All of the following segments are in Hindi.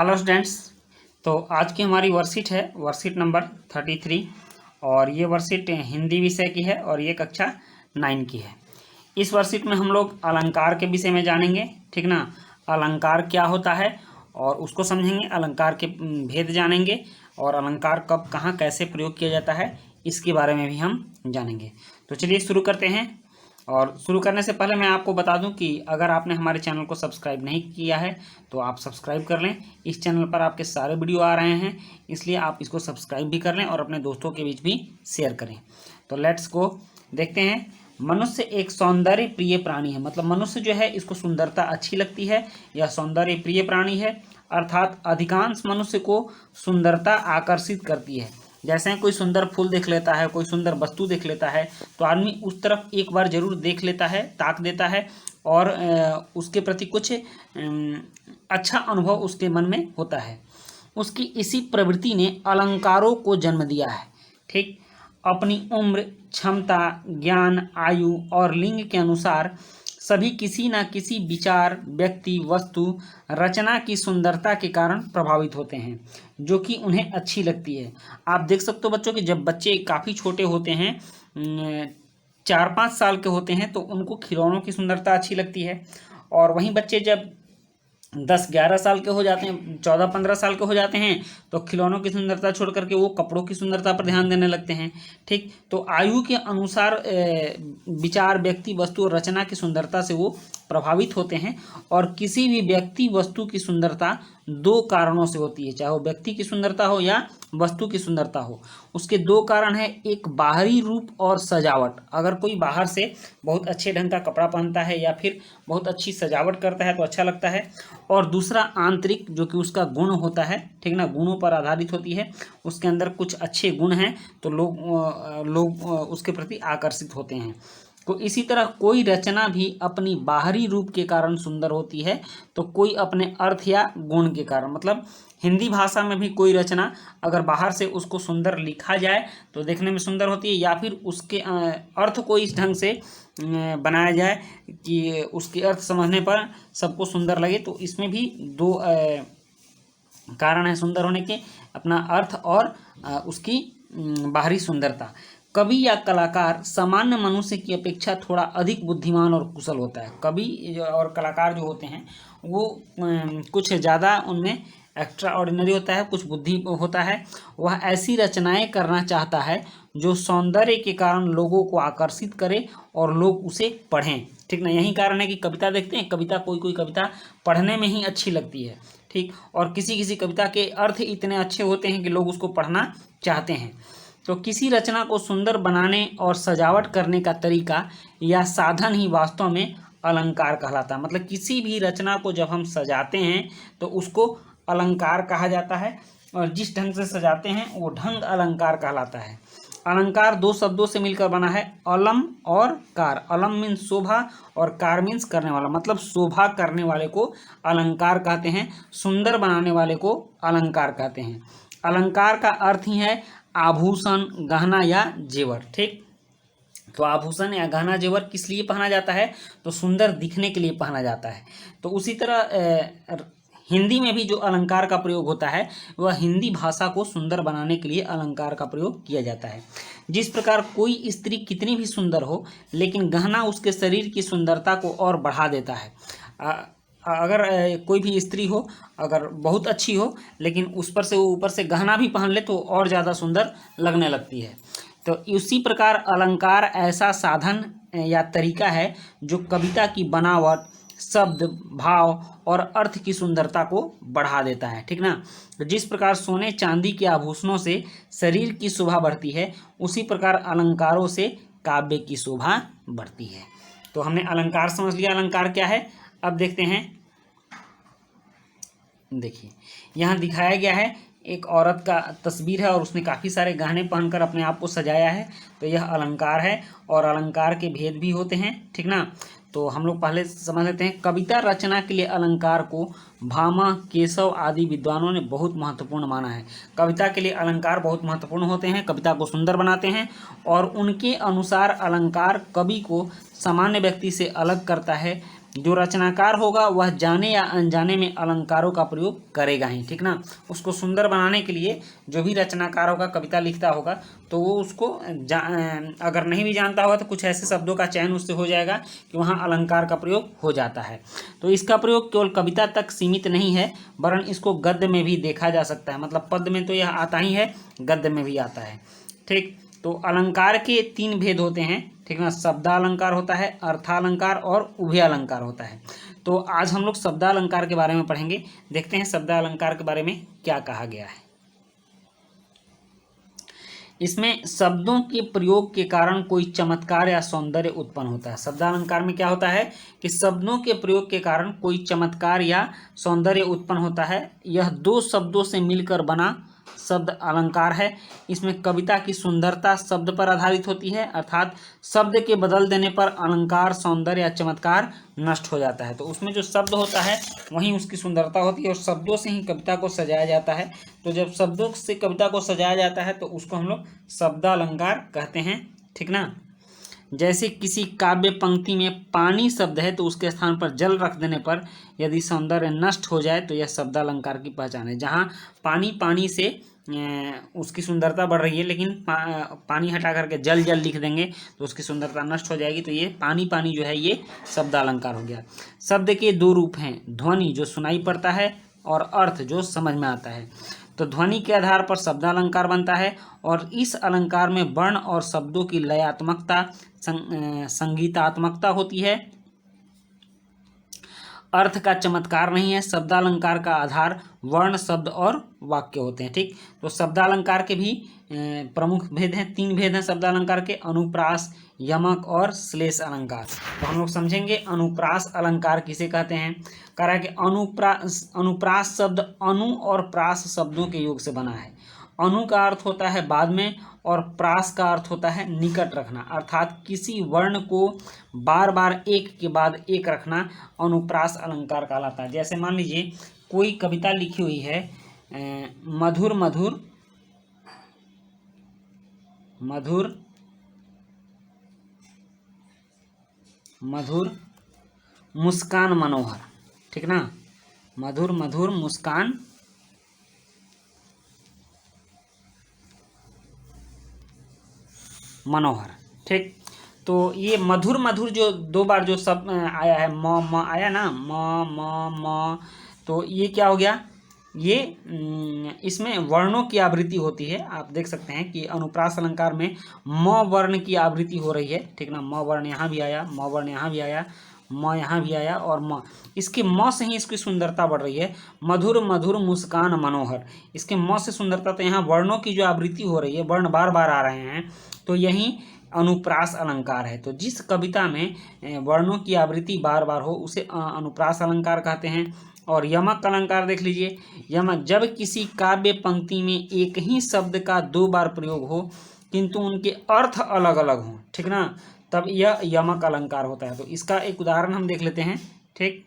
Hello students. तो आज की हमारी वर्कशीट है वर्कशीट नंबर 33 और ये वर्कशीट हिंदी विषय की है और ये कक्षा 9 की है। इस वर्कशीट में हम लोग अलंकार के विषय में जानेंगे, ठीक ना। अलंकार क्या होता है और उसको समझेंगे, अलंकार के भेद जानेंगे और अलंकार कब कहाँ कैसे प्रयोग किया जाता है इसके बारे में भी हम जानेंगे। तो चलिए शुरू करते हैं। और शुरू करने से पहले मैं आपको बता दूं कि अगर आपने हमारे चैनल को सब्सक्राइब नहीं किया है तो आप सब्सक्राइब कर लें। इस चैनल पर आपके सारे वीडियो आ रहे हैं, इसलिए आप इसको सब्सक्राइब भी कर लें और अपने दोस्तों के बीच भी शेयर करें। तो लेट्स गो, देखते हैं। मनुष्य एक सौंदर्य प्रिय प्राणी है, मतलब मनुष्य जो है इसको सुंदरता अच्छी लगती है, यह सौंदर्य प्रिय प्राणी है। अर्थात अधिकांश मनुष्य को सुंदरता आकर्षित करती है। जैसे कोई सुंदर फूल देख लेता है, कोई सुंदर वस्तु देख लेता है तो आदमी उस तरफ एक बार जरूर देख लेता है, ताक देता है और उसके प्रति कुछ अच्छा अनुभव उसके मन में होता है। उसकी इसी प्रवृत्ति ने अलंकारों को जन्म दिया है, ठीक। अपनी उम्र, क्षमता, ज्ञान, आयु और लिंग के अनुसार सभी किसी न किसी विचार, व्यक्ति, वस्तु, रचना की सुंदरता के कारण प्रभावित होते हैं जो कि उन्हें अच्छी लगती है। आप देख सकते हो बच्चों कि जब बच्चे काफ़ी छोटे होते हैं, 4-5 साल के होते हैं, तो उनको खिलौनों की सुंदरता अच्छी लगती है। और वहीं बच्चे जब 10-11 साल के हो जाते हैं, 14-15 साल के हो जाते हैं, तो खिलौनों की सुंदरता छोड़ करके वो कपड़ों की सुंदरता पर ध्यान देने लगते हैं, ठीक। तो आयु के अनुसार विचार, व्यक्ति, वस्तु और रचना की सुंदरता से वो प्रभावित होते हैं। और किसी भी व्यक्ति, वस्तु की सुंदरता 2 कारणों से होती है, चाहे वो व्यक्ति की सुंदरता हो या वस्तु की सुंदरता हो। उसके 2 कारण हैं, एक बाहरी रूप और सजावट। अगर कोई बाहर से बहुत अच्छे ढंग का कपड़ा पहनता है या फिर बहुत अच्छी सजावट करता है तो अच्छा लगता है। और दूसरा आंतरिक, जो कि उसका गुण होता है, ठीक ना, गुणों पर आधारित होती है। उसके अंदर कुछ अच्छे गुण हैं तो लोग उसके प्रति आकर्षित होते हैं। तो इसी तरह कोई रचना भी अपनी बाहरी रूप के कारण सुंदर होती है, तो कोई अपने अर्थ या गुण के कारण। मतलब हिंदी भाषा में भी कोई रचना अगर बाहर से उसको सुंदर लिखा जाए तो देखने में सुंदर होती है, या फिर उसके अर्थ को इस ढंग से बनाया जाए कि उसके अर्थ समझने पर सबको सुंदर लगे। तो इसमें भी 2 कारण है सुंदर होने के, अपना अर्थ और उसकी बाहरी सुंदरता। कवि या कलाकार सामान्य मनुष्य की अपेक्षा थोड़ा अधिक बुद्धिमान और कुशल होता है। कवि और कलाकार जो होते हैं वो कुछ ज़्यादा उनमें एक्स्ट्रा ऑर्डिनरी होता है, कुछ बुद्धि होता है। वह ऐसी रचनाएं करना चाहता है जो सौंदर्य के कारण लोगों को आकर्षित करे और लोग उसे पढ़ें, ठीक ना। यही कारण है कि कविता देखते हैं, कविता कोई कविता पढ़ने में ही अच्छी लगती है, ठीक। और किसी किसी कविता के अर्थ इतने अच्छे होते हैं कि लोग उसको पढ़ना चाहते हैं। तो किसी रचना को सुंदर बनाने और सजावट करने का तरीका या साधन ही वास्तव में अलंकार कहलाता है। मतलब किसी भी रचना को जब हम सजाते हैं तो उसको अलंकार कहा जाता है, और जिस ढंग से सजाते हैं वो ढंग अलंकार कहलाता है। अलंकार 2 शब्दों से मिलकर बना है, अलम और कार। अलम मीन्स शोभा और कार मीन्स करने वाला, मतलब शोभा करने वाले को अलंकार कहते हैं, सुंदर बनाने वाले को अलंकार कहते हैं। अलंकार का अर्थ ही है आभूषण, गहना या जेवर, ठीक। तो आभूषण या गहना जेवर किस लिए पहना जाता है, तो सुंदर दिखने के लिए पहना जाता है। तो उसी तरह हिंदी में भी जो अलंकार का प्रयोग होता है वह हिंदी भाषा को सुंदर बनाने के लिए अलंकार का प्रयोग किया जाता है। जिस प्रकार कोई स्त्री कितनी भी सुंदर हो लेकिन गहना उसके शरीर की सुंदरता को और बढ़ा देता है। अगर कोई भी स्त्री हो, अगर बहुत अच्छी हो, लेकिन उस पर से वो ऊपर से गहना भी पहन ले तो और ज़्यादा सुंदर लगने लगती है। तो उसी प्रकार अलंकार ऐसा साधन या तरीका है जो कविता की बनावट, शब्द, भाव और अर्थ की सुंदरता को बढ़ा देता है, ठीक ना। तो जिस प्रकार सोने चांदी के आभूषणों से शरीर की शोभा बढ़ती है, उसी प्रकार अलंकारों से काव्य की शोभा बढ़ती है। तो हमने अलंकार समझ लिया, अलंकार क्या है। अब देखते हैं, देखिए यहाँ दिखाया गया है एक औरत का तस्वीर है और उसने काफ़ी सारे गहने पहनकर अपने आप को सजाया है, तो यह अलंकार है। और अलंकार के भेद भी होते हैं, ठीक ना। तो हम लोग पहले समझ लेते हैं। कविता रचना के लिए अलंकार को भामा, केशव आदि विद्वानों ने बहुत महत्वपूर्ण माना है। कविता के लिए अलंकार बहुत महत्वपूर्ण होते हैं, कविता को सुंदर बनाते हैं, और उनके अनुसार अलंकार कवि को सामान्य व्यक्ति से अलग करता है, जो रचनाकार होगा वह जाने या अनजाने में अलंकारों का प्रयोग करेगा ही, ठीक ना। उसको सुंदर बनाने के लिए जो भी रचनाकार होगा, कविता लिखता होगा, तो वो उसको अगर नहीं भी जानता होगा तो कुछ ऐसे शब्दों का चयन उससे हो जाएगा कि वहाँ अलंकार का प्रयोग हो जाता है। तो इसका प्रयोग केवल कविता तक सीमित नहीं है, वरन इसको गद्य में भी देखा जा सकता है। मतलब पद्य में तो यह आता ही है, गद्य में भी आता है, ठीक। तो अलंकार के 3 भेद होते हैं, ठीक ना। शब्दालंकार होता है, अर्थालंकार और उभयालंकार होता है। तो आज हम लोग शब्दालंकार के बारे में पढ़ेंगे। देखते हैं शब्दालंकार के बारे में क्या कहा गया है। इसमें शब्दों के प्रयोग के कारण कोई चमत्कार या सौंदर्य उत्पन्न होता है। शब्दालंकार में क्या होता है कि शब्दों के प्रयोग के कारण कोई चमत्कार या सौंदर्य उत्पन्न होता है। यह 2 शब्दों से मिलकर बना शब्द अलंकार है। इसमें कविता की सुंदरता शब्द पर आधारित होती है, अर्थात शब्द के बदल देने पर अलंकार, सौंदर्य या चमत्कार नष्ट हो जाता है। तो उसमें जो शब्द होता है वहीं उसकी सुंदरता होती है, और शब्दों से ही कविता को सजाया जाता है। तो जब शब्दों से कविता को सजाया जाता है तो उसको हम लोग शब्दालंकार कहते हैं, ठीक ना। जैसे किसी काव्य पंक्ति में पानी शब्द है तो उसके स्थान पर जल रख देने पर यदि सौंदर्य नष्ट हो जाए तो यह शब्दालंकार की पहचान है। जहाँ पानी से उसकी सुंदरता बढ़ रही है, लेकिन पानी हटा करके जल लिख देंगे तो उसकी सुंदरता नष्ट हो जाएगी। तो ये पानी जो है ये शब्दालंकार हो गया। शब्द के 2 रूप हैं, ध्वनि जो सुनाई पड़ता है और अर्थ जो समझ में आता है। तो ध्वनि के आधार पर शब्दालंकार बनता है, और इस अलंकार में वर्ण और शब्दों की लयात्मकता, संगीतात्मकता होती है। अर्थ का चमत्कार नहीं है। शब्दालंकार का आधार वर्ण, शब्द और वाक्य होते हैं, ठीक। तो शब्दालंकार के भी प्रमुख भेद हैं, 3 भेद हैं शब्दालंकार के, अनुप्रास, यमक और श्लेष अलंकार। तो हम लोग समझेंगे अनुप्रास अलंकार किसे कहते हैं। कह रहा है कि अनुप्रास शब्द अनु और प्रास शब्दों के योग से बना है। अनु का अर्थ होता है बाद में, और प्रास का अर्थ होता है निकट रखना, अर्थात किसी वर्ण को बार बार एक के बाद एक रखना अनुप्रास अलंकार कहलाता है। जैसे मान लीजिए कोई कविता लिखी हुई है, मधुर मधुर मधुर मधुर मुस्कान मनोहर, ठीक ना। मधुर मधुर मुस्कान मनोहर, ठीक। तो ये मधुर मधुर जो 2 बार जो सब आया है, म आया ना, म, तो ये क्या हो गया, ये इसमें वर्णों की आवृत्ति होती है। आप देख सकते हैं कि अनुप्रास अलंकार में म वर्ण की आवृत्ति हो रही है, ठीक ना। म वर्ण यहाँ भी आया, म वर्ण यहाँ भी आया, म यहाँ भी आया, और म, इसके म से ही इसकी सुंदरता बढ़ रही है। मधुर मधुर मुस्कान मनोहर, इसके म से सुंदरता, तो यहाँ वर्णों की जो आवृत्ति हो रही है, वर्ण बार बार आ रहे हैं, तो यही अनुप्रास अलंकार है। तो जिस कविता में वर्णों की आवृत्ति बार बार हो उसे अनुप्रास अलंकार कहते हैं। और यमक अलंकार देख लीजिए। यमक जब किसी काव्य पंक्ति में एक ही शब्द का 2 बार प्रयोग हो किंतु उनके अर्थ अलग अलग हों, ठीक ना, तब यह यमक अलंकार होता है। तो इसका एक उदाहरण हम देख लेते हैं, ठीक।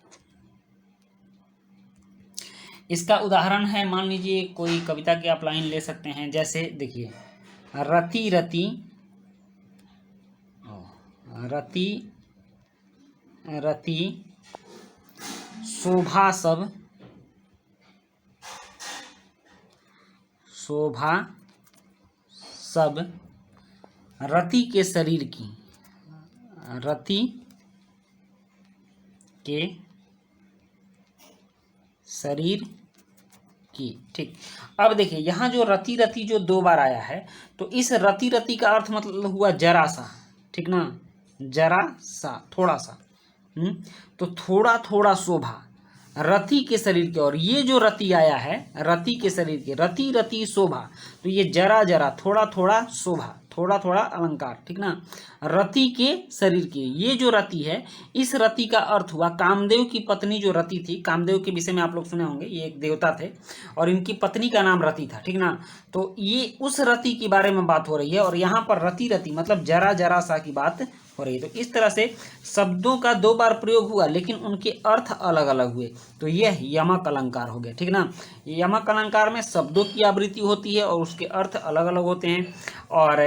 इसका उदाहरण है, मान लीजिए कोई कविता की आप लाइन ले सकते हैं, जैसे देखिए, रति रति रति रति शोभा सब रति के शरीर की, रति के शरीर की, ठीक। अब देखिए यहाँ जो रति रति जो 2 बार आया है, तो इस रति रति का अर्थ मतलब हुआ जरा सा, ठीक ना, जरा सा, थोड़ा सा। तो थोड़ा थोड़ा शोभा रति के शरीर के, और ये जो रति आया है रति के शरीर के, रति रति शोभा, तो ये जरा जरा, थोड़ा थोड़ा शोभा, थोड़ा थोड़ा अलंकार, ठीक ना। रति के शरीर के, ये जो रति है, इस रति का अर्थ हुआ कामदेव की पत्नी जो रति थी। कामदेव के विषय में आप लोग सुने होंगे, ये एक देवता थे और इनकी पत्नी का नाम रति था, ठीक ना। तो ये उस रति के बारे में बात हो रही है, और यहाँ पर रति रति मतलब जरा जरा सा की बात हो रही है। तो इस तरह से शब्दों का 2 बार प्रयोग हुआ लेकिन उनके अर्थ अलग अलग हुए, तो यह यमक अलंकार हो गया, ठीक ना। यमक अलंकार में शब्दों की आवृत्ति होती है और उसके अर्थ अलग अलग होते हैं। और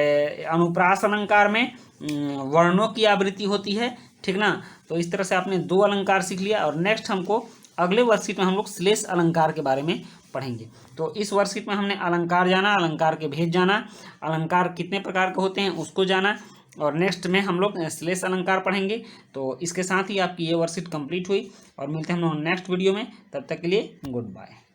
अनुप्रास अलंकार में वर्णों की आवृत्ति होती है ठीक ना। तो इस तरह से आपने 2 अलंकार सीख लिया और नेक्स्ट हमको अगले वर्कशीट में हम लोग श्लेष अलंकार के बारे में पढ़ेंगे। तो इस वर्कशीट में हमने अलंकार जाना, अलंकार के भेद जाना, अलंकार कितने प्रकार के होते हैं उसको जाना, और नेक्स्ट में हम लोग श्लेष अलंकार पढ़ेंगे। तो इसके साथ ही आपकी ये वर्कशीट कंप्लीट हुई और मिलते हैं हम लोग नेक्स्ट वीडियो में। तब तक के लिए गुड बाय।